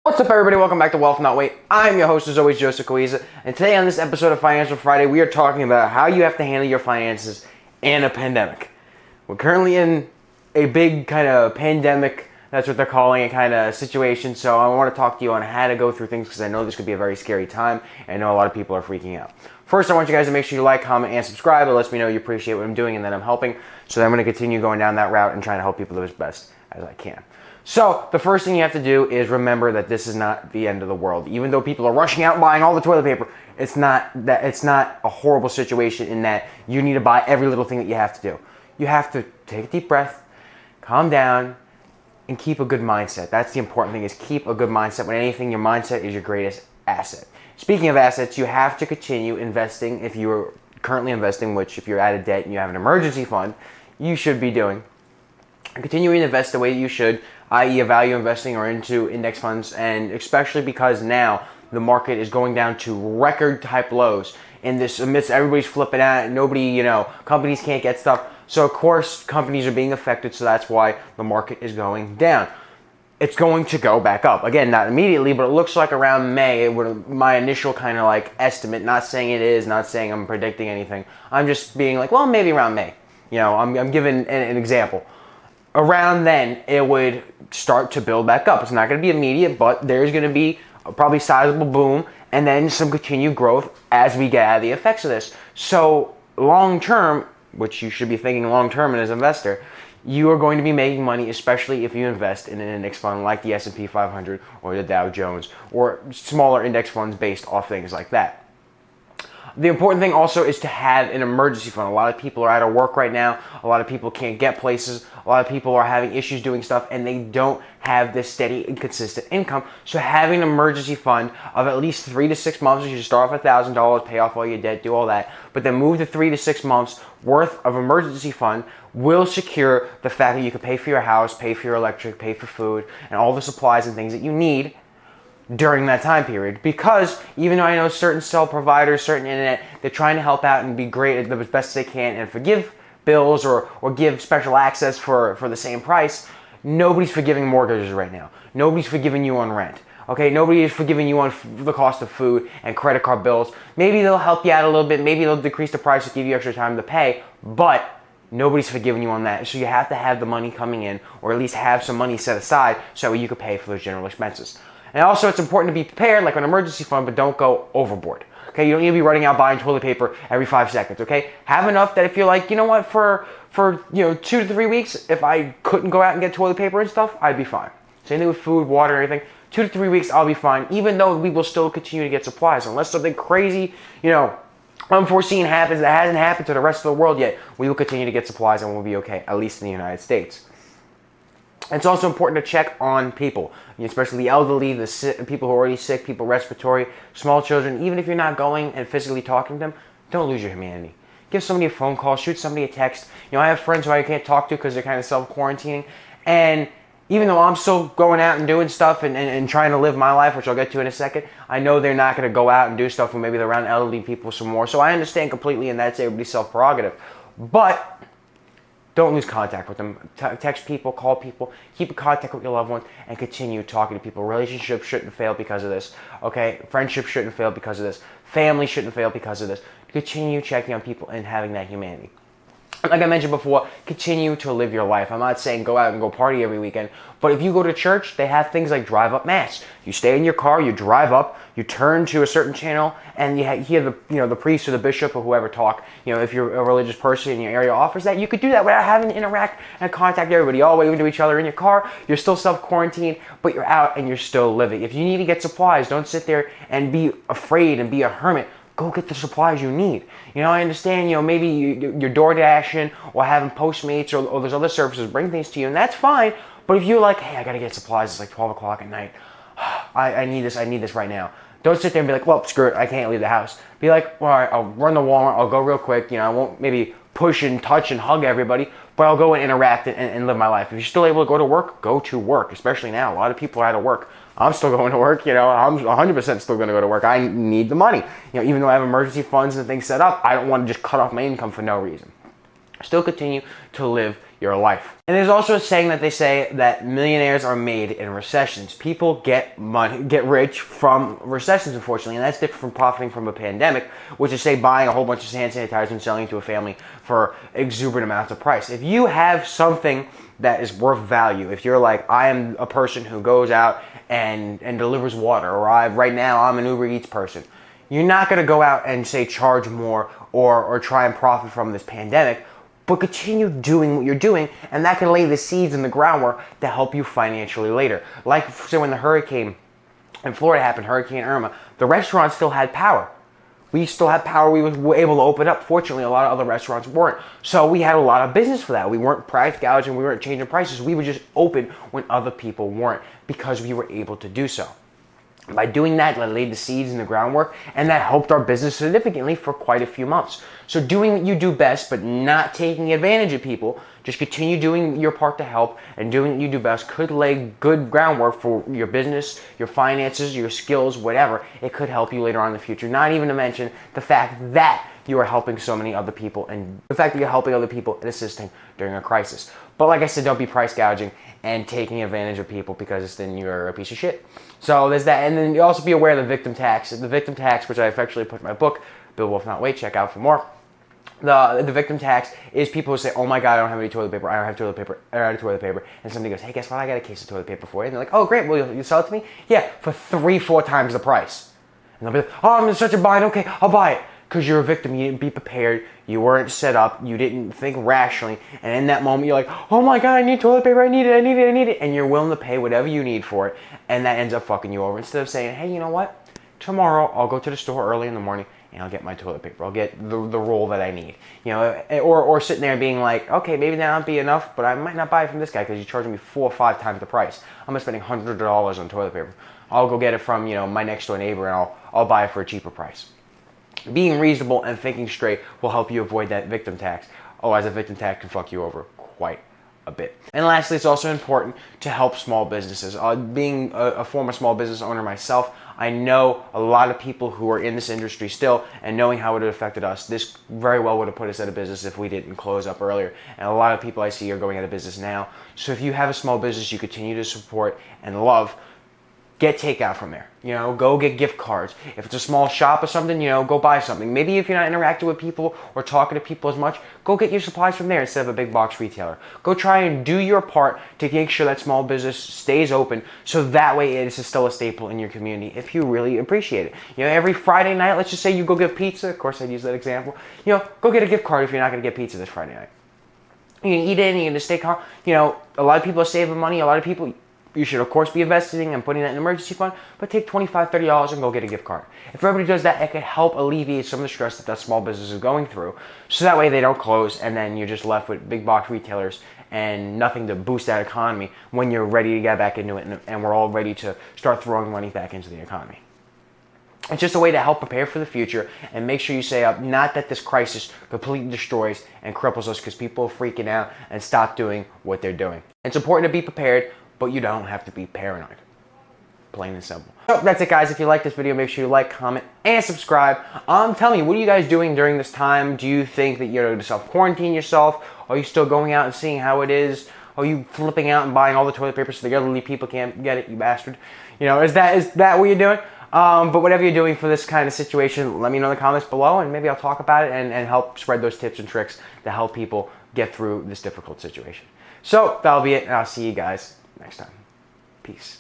What's up, everybody? Welcome back to Wealth Not Wait. I'm your host, as always, Joseph Coizza, and today on this episode of Financial Friday, we are talking about how you have to handle your finances in a pandemic. We're currently in a big kind of pandemic, that's what they're calling it, kind of situation, so I want to talk to you on how to go through things because I know this could be a very scary time, and I know a lot of people are freaking out. First, I want you guys to make sure you like, comment, and subscribe. It lets me know you appreciate what I'm doing and that I'm helping, so I'm going to continue going down that route and trying to help people as best as I can. So the first thing you have to do is remember that this is not the end of the world. Even though people are rushing out and buying all the toilet paper, it's not a horrible situation in that you need to buy every little thing that you have to do. You have to take a deep breath, calm down, and keep a good mindset. That's the important thing, is keep a good mindset. When anything, your mindset is your greatest asset. Speaking of assets, you have to continue investing if you're currently investing, which if you're out of debt and you have an emergency fund, you should be doing. Continuing to invest the way you should, i.e. a value investing or into index funds, and especially because now the market is going down to record type lows in this amidst everybody's flipping out, nobody, companies can't get stuff. So of course companies are being affected, so that's why the market is going down. It's going to go back up. Again, not immediately, but it looks like around May, my initial kind of like estimate, not saying it is, not saying I'm predicting anything. I'm just being like, well, maybe around May. I'm giving an example. Around then, it would start to build back up. It's not going to be immediate, but there's going to be a probably sizable boom and then some continued growth as we get out of the effects of this. So long term, which you should be thinking long term as an investor, you are going to be making money, especially if you invest in an index fund like the S&P 500 or the Dow Jones or smaller index funds based off things like that. The important thing also is to have an emergency fund. A lot of people are out of work right now. A lot of people can't get places. A lot of people are having issues doing stuff and they don't have this steady and consistent income. So having an emergency fund of at least 3 to 6 months, you should start off $1,000, pay off all your debt, do all that, but then move to 3 to 6 months worth of emergency fund will secure the fact that you can pay for your house, pay for your electric, pay for food, and all the supplies and things that you need during that time period. Because even though I know certain cell providers, certain internet, they're trying to help out and be great as best they can and forgive bills or give special access for the same price, nobody's forgiving mortgages right now. Nobody's forgiving you on rent. Okay, nobody is forgiving you on the cost of food and credit card bills. Maybe they'll help you out a little bit. Maybe they'll decrease the price to give you extra time to pay, but nobody's forgiving you on that. So you have to have the money coming in, or at least have some money set aside so you can pay for those general expenses. And also, it's important to be prepared, like an emergency fund, but don't go overboard. Okay, you don't need to be running out buying toilet paper every 5 seconds. Okay, have enough that if you're like, you know what, for 2 to 3 weeks, if I couldn't go out and get toilet paper and stuff, I'd be fine. Same thing with food, water, and everything. 2 to 3 weeks, I'll be fine. Even though we will still continue to get supplies, unless something crazy, unforeseen happens that hasn't happened to the rest of the world yet, we will continue to get supplies and we'll be okay, at least in the United States. It's also important to check on people, especially the elderly, the sick, people who are already sick, people respiratory, small children. Even if you're not going and physically talking to them, don't lose your humanity. Give somebody a phone call, shoot somebody a text. I have friends who I can't talk to because they're kind of self-quarantining. And even though I'm still going out and doing stuff and trying to live my life, which I'll get to in a second, I know they're not going to go out and do stuff when maybe they're around elderly people some more. So I understand completely, and that's everybody's self-prerogative. But don't lose contact with them. Text people, call people, keep in contact with your loved ones, and continue talking to people. Relationships shouldn't fail because of this. Okay, friendships shouldn't fail because of this. Family shouldn't fail because of this. Continue checking on people and having that humanity. Like I mentioned before, continue to live your life. I'm not saying go out and go party every weekend, but if you go to church, they have things like drive-up mass. You stay in your car, you drive up, you turn to a certain channel, and you hear the priest or the bishop or whoever talk. If you're a religious person in your area offers that, you could do that without having to interact and contact everybody, all waving to each other in your car. You're still self-quarantined, but you're out and you're still living. If you need to get supplies, don't sit there and be afraid and be a hermit. Go get the supplies you need. I understand, maybe you're door dashing or having Postmates or there's other services bring things to you, and that's fine. But if you're like, hey, I got to get supplies, it's like 12 o'clock at night. I need this right now. Don't sit there and be like, well, screw it, I can't leave the house. Be like, all right, I'll run to Walmart, I'll go real quick. I won't maybe push and touch and hug everybody, but I'll go and interact and live my life. If you're still able to go to work, especially now. A lot of people are out of work. I'm still going to work, I'm 100% still going to go to work. I need the money. Even though I have emergency funds and things set up, I don't want to just cut off my income for no reason. Still continue to live your life. And there's also a saying that they say that millionaires are made in recessions. People get rich from recessions, unfortunately, and that's different from profiting from a pandemic, which is, say, buying a whole bunch of hand sanitizer and selling it to a family for exuberant amounts of price. If you have something that is worth value, if you're like, I am a person who goes out and delivers water, or right now I'm an Uber Eats person, you're not going to go out and, say, charge more or try and profit from this pandemic, but continue doing what you're doing, and that can lay the seeds and the groundwork to help you financially later. Like, say, when the hurricane in Florida happened, Hurricane Irma, the restaurants still had power. We still had power. We were able to open up. Fortunately, a lot of other restaurants weren't. So we had a lot of business for that. We weren't price gouging. We weren't changing prices. We were just open when other people weren't, because we were able to do so. By doing that, that laid the seeds and the groundwork, and that helped our business significantly for quite a few months. So doing what you do best, but not taking advantage of people, just continue doing your part to help, and doing what you do best could lay good groundwork for your business, your finances, your skills, whatever. It could help you later on in the future. Not even to mention the fact that you are helping so many other people, and the fact that you're helping other people and assisting during a crisis. But like I said, don't be price gouging and taking advantage of people, because then you're a piece of shit. So there's that. And then you also be aware of the victim tax. The victim tax, which I've actually put in my book, Build Wealth Not Wait, check out for more. The victim tax is people who say, oh my God, I don't have any toilet paper, I don't have toilet paper, I don't have toilet paper. And somebody goes, hey, guess what, I got a case of toilet paper for you. And they're like, oh great, well, you sell it to me? Yeah, for 3-4 times the price. And they'll be like, oh, I'm in such a bind, okay, I'll buy it. Because you're a victim, you didn't be prepared, you weren't set up, you didn't think rationally, and in that moment you're like, oh my God, I need toilet paper, I need it, and you're willing to pay whatever you need for it, and that ends up fucking you over. Instead of saying, hey, you know what, tomorrow I'll go to the store early in the morning and I'll get my toilet paper, I'll get the roll that I need, you know, or sitting there being like, okay, maybe that won't be enough, but I might not buy it from this guy because he's charging me 4 or 5 times the price. I'm spending $100 on toilet paper. I'll go get it from, you know, my next door neighbor, and I'll buy it for a cheaper price. Being reasonable and thinking straight will help you avoid that victim tax. Otherwise, a victim tax can fuck you over quite a bit. And lastly, it's also important to help small businesses. Being a former small business owner myself, I know a lot of people who are in this industry still, and knowing how it affected us, this very well would have put us out of business if we didn't close up earlier. And a lot of people I see are going out of business now. So if you have a small business you continue to support and love, get takeout from there. You know, go get gift cards. If it's a small shop or something, you know, go buy something. Maybe if you're not interacting with people or talking to people as much, go get your supplies from there instead of a big box retailer. Go try and do your part to make sure that small business stays open, so that way it is still a staple in your community if you really appreciate it. You know, every Friday night, let's just say you go get pizza. Of course, I'd use that example. You know, go get a gift card if you're not going to get pizza this Friday night. You can eat it and you can just stay calm. You know, a lot of people are saving money. A lot of people, you should, of course, be investing and putting that in an emergency fund, but take $25, $30 and go get a gift card. If everybody does that, it could help alleviate some of the stress that small business is going through, so that way they don't close, and then you're just left with big box retailers and nothing to boost that economy when you're ready to get back into it, and we're all ready to start throwing money back into the economy. It's just a way to help prepare for the future and make sure you stay up. Not that this crisis completely destroys and cripples us because people are freaking out and stop doing what they're doing. It's important to be prepared, but you don't have to be paranoid. Plain and simple. So that's it, guys. If you like this video, make sure you like, comment, and subscribe. Tell me, what are you guys doing during this time? Do you think that you're going to self-quarantine yourself? Are you still going out and seeing how it is? Are you flipping out and buying all the toilet paper so the elderly people can't get it, you bastard? You know, is that what you're doing? But whatever you're doing for this kind of situation, let me know in the comments below, and maybe I'll talk about it and help spread those tips and tricks to help people get through this difficult situation. So that'll be it, and I'll see you guys next time. Peace.